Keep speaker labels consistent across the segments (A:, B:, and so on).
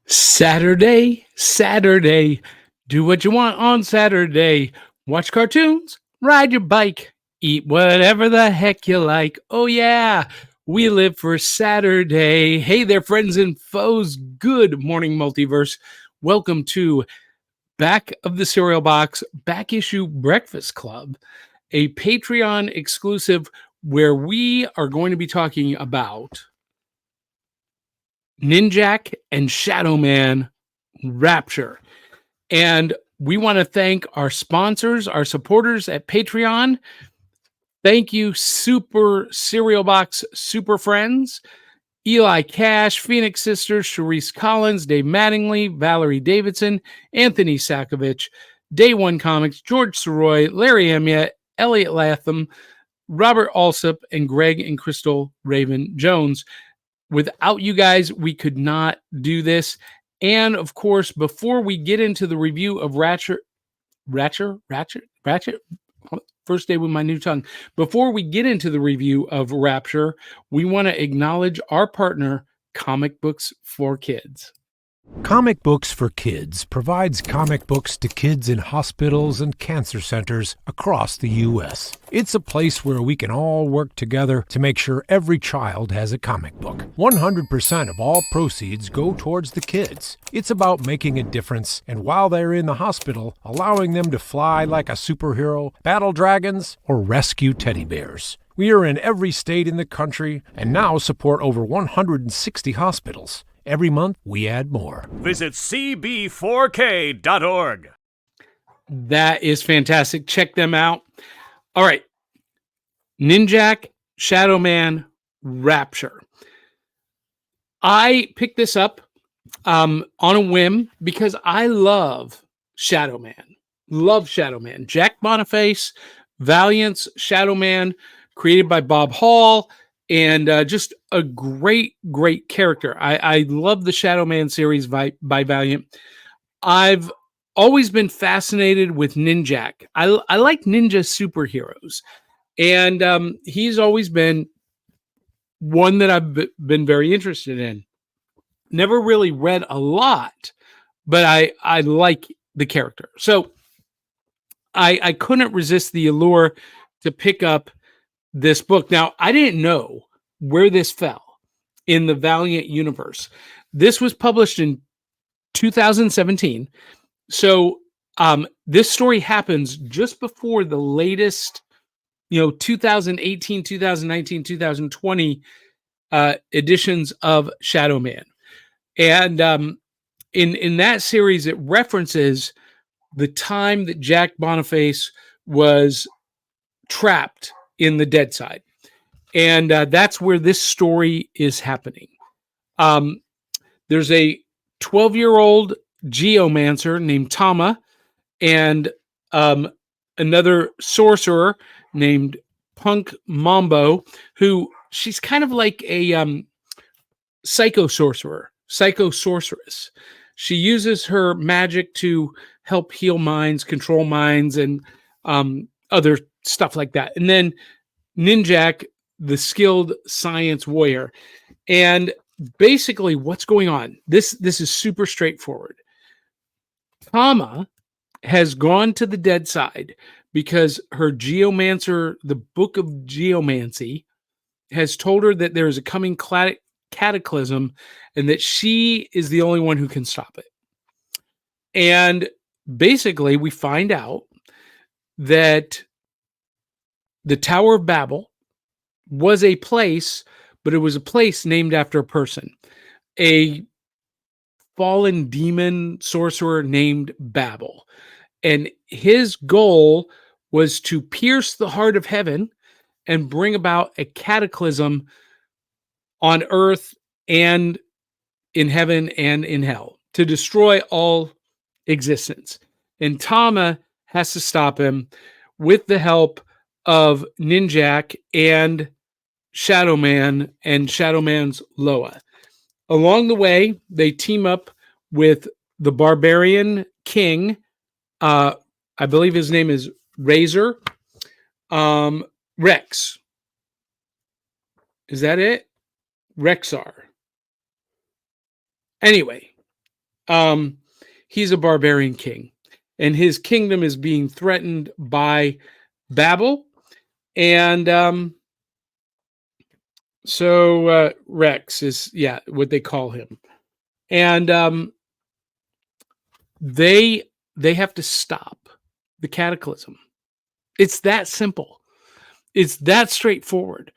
A: Saturday, Saturday. Do what you want on Saturday. Watch cartoons, ride your bike, eat whatever the heck you like. Oh, yeah, we live for Saturday. Hey there, friends and foes. Good morning, multiverse. Welcome to Back of the Cereal Box Back Issue Breakfast Club, a Patreon exclusive where we are going to be talking about Ninjak and Shadowman Rapture. And we want to thank our sponsors, our supporters at Patreon. Thank you, Super Cereal Box Super Friends, Eli Cash, Phoenix Sisters, Sharice Collins, Dave Mattingly, Valerie Davidson, Anthony Sakovich, Day One Comics, George Soroy, Larry Emiette, Elliot Latham, Robert Alsop, and Greg and Crystal Raven Jones. Without you guys, we could not do this. And of course, before we get into the review of Rapture, first day with my new tongue. Before we get into the review of Rapture, we want to acknowledge our partner, Comic Books for Kids.
B: Comic Books for Kids provides comic books to kids in hospitals and cancer centers across the U.S. It's a place where we can all work together to make sure every child has a comic book. 100% of all proceeds go towards the kids. It's about making a difference, and while they're in the hospital, allowing them to fly like a superhero, battle dragons, or rescue teddy bears. We are in every state in the country and now support over 160 hospitals. Every month, we add more.
C: Visit cb4k.org.
A: That is fantastic. Check them out. All right. Ninjak, Shadowman, Rapture. I picked this up on a whim because I love Shadowman. Love Shadowman. Jack Boniface, Valiant's Shadowman, created by Bob Hall. And just a great character. I love the Shadowman series by Valiant. I've always been fascinated with Ninjak. I like ninja superheroes. And he's always been one that I've been very interested in. Never really read a lot, but I like the character. So I couldn't resist the allure to pick up this book. Now, I didn't know where this fell in the Valiant universe. This was published in 2017. So this story happens just before the latest, 2018, 2019, 2020 editions of Shadowman. And in that series, it references the time that Jack Boniface was trapped in the dead side. And that's where this story is happening. There's a 12-year-old geomancer named Tama and another sorcerer named Punk Mambo, who she's kind of like a psycho sorceress. She uses her magic to help heal minds, control minds, and other stuff like that. And then Ninjak, the skilled science warrior. And basically what's going on, this is super straightforward. Tama has gone to the dead side because her geomancer, the book of geomancy, has told her that there is a coming cataclysm and that she is the only one who can stop it. And basically we find out that the Tower of Babel was a place, but it was a place named after a person, a fallen demon sorcerer named Babel. And his goal was to pierce the heart of heaven and bring about a cataclysm on earth and in heaven and in hell to destroy all existence. And Tama has to stop him with the help of Ninjak and Shadowman and Shadowman's Loa. Along the way, they team up with the barbarian king. I believe his name is Razor. Rex. Is that it? Rexar. Anyway, He's a barbarian king, and his kingdom is being threatened by Babel. And so Rex is, yeah, what they call him. And they have to stop the cataclysm. It's that simple. It's that straightforward.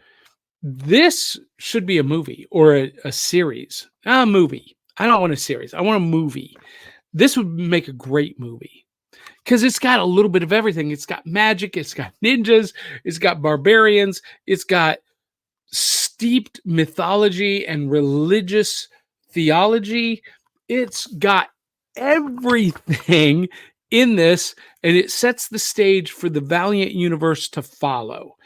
A: This should be a movie or a series. A movie. I don't want a series. I want a movie. This would make a great movie because it's got a little bit of everything. It's got magic. It's got ninjas. It's got barbarians. It's got steeped mythology and religious theology. It's got everything in this, and it sets the stage for the Valiant universe to follow.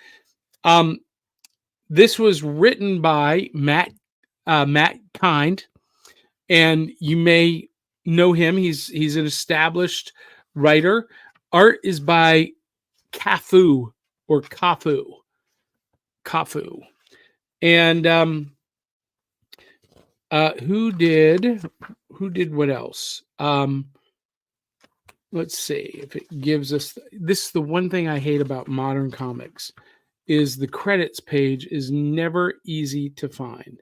A: This was written by Matt Kind, and you may know him. He's an established writer. Art is by Kafu. And who did what else? Let's see if it gives us this is the one thing I hate about modern comics is the credits page is never easy to find.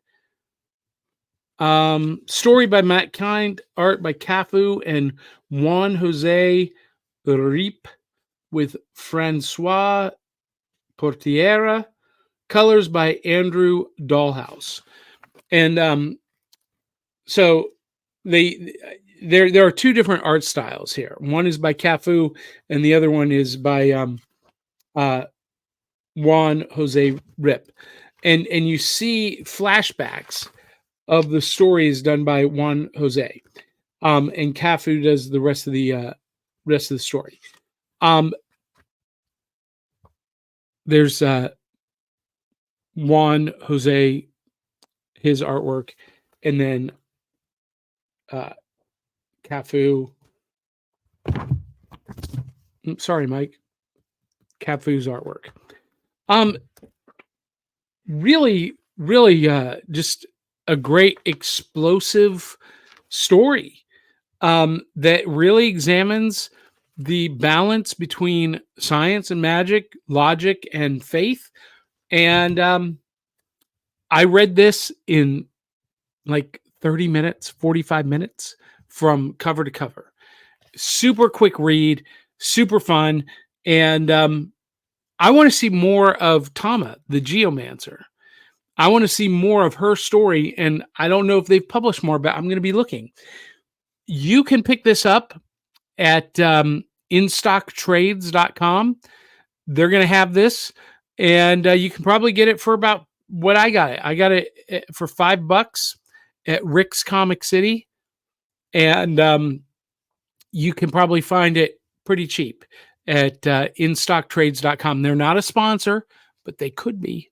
A: Story by Matt Kind, art by Cafu and Juan Jose Rip with Francois Portiera, colors by Andrew Dollhouse. And so there are two different art styles here. One is by Cafu and the other one is by Juan Jose Rip. And you see flashbacks of the stories done by Juan Jose. And Cafu does the rest of the story. There's Juan Jose, his artwork, and then Cafu. Sorry, Mike. Cafu's artwork. Really, just a great explosive story that really examines the balance between science and magic, logic and faith. And I read this in like 30 minutes, 45 minutes from cover to cover. Super quick read, super fun. And I want to see more of Tama, the Geomancer. I want to see more of her story, and I don't know if they've published more, but I'm going to be looking. You can pick this up at instocktrades.com. They're going to have this, and you can probably get it for about what I got it. I got it for $5 at Rick's Comic City, and you can probably find it pretty cheap at instocktrades.com. They're not a sponsor, but they could be.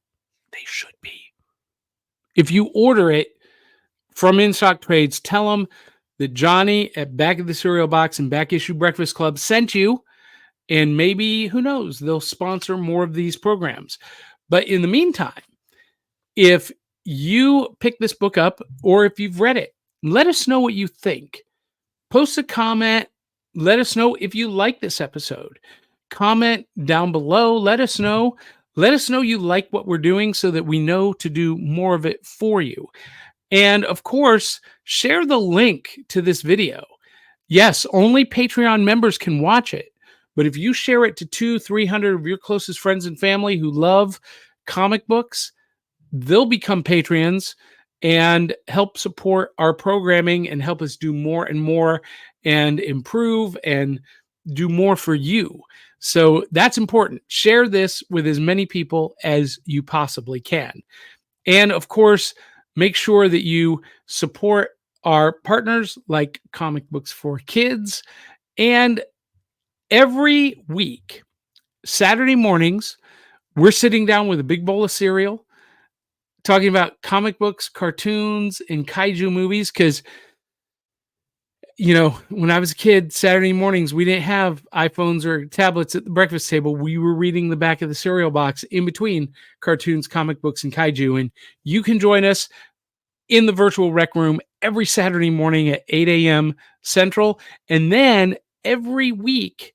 A: They should be. If you order it from In Stock Trades, tell them that Johnny at Back of the Cereal Box and Back Issue Breakfast Club sent you, and maybe, who knows, they'll sponsor more of these programs. But in the meantime, if you pick this book up or if you've read it, let us know what you think. Post a comment. Let us know if you like this episode. Comment down below. Let us know. Let us know you like what we're doing so that we know to do more of it for you. And of course, share the link to this video. Yes, only Patreon members can watch it. But if you share it to 200-300 of your closest friends and family who love comic books, they'll become Patreons and help support our programming and help us do more and more and improve and do more for you. So that's important. Share this with as many people as you possibly can. And of course, make sure that you support our partners like Comic Books for Kids. And every week, Saturday mornings, we're sitting down with a big bowl of cereal, talking about comic books, cartoons, and kaiju movies. Because, you know, when I was a kid, Saturday mornings, we didn't have iPhones or tablets at the breakfast table. We were reading the back of the cereal box in between cartoons, comic books, and kaiju. And you can join us in the virtual rec room every Saturday morning at 8 a.m. Central. And then every week,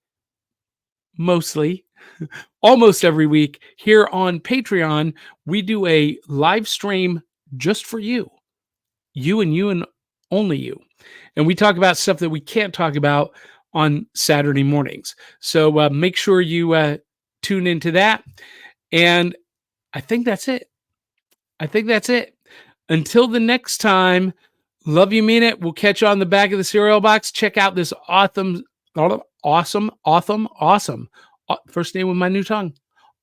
A: almost every week here on Patreon, we do a live stream just for you and only you. And we talk about stuff that we can't talk about on Saturday mornings. So make sure you tune into that. And I think that's it. Until the next time, love you, mean it. We'll catch you on the back of the cereal box. Check out this awesome, first name with my new tongue,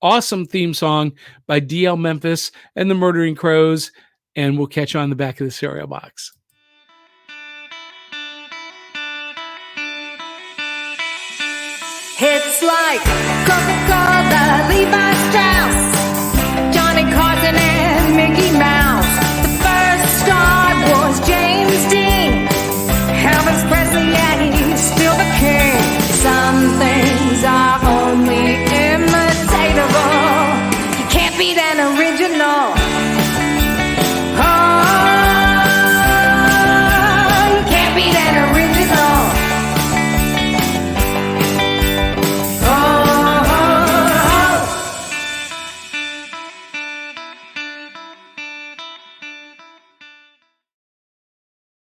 A: awesome theme song by DL Memphis and the Murdering Crows. And we'll catch you on the back of the cereal box.
C: It's like Coca-Cola, Levi Strauss, Johnny Carson, and Mickey Mouse.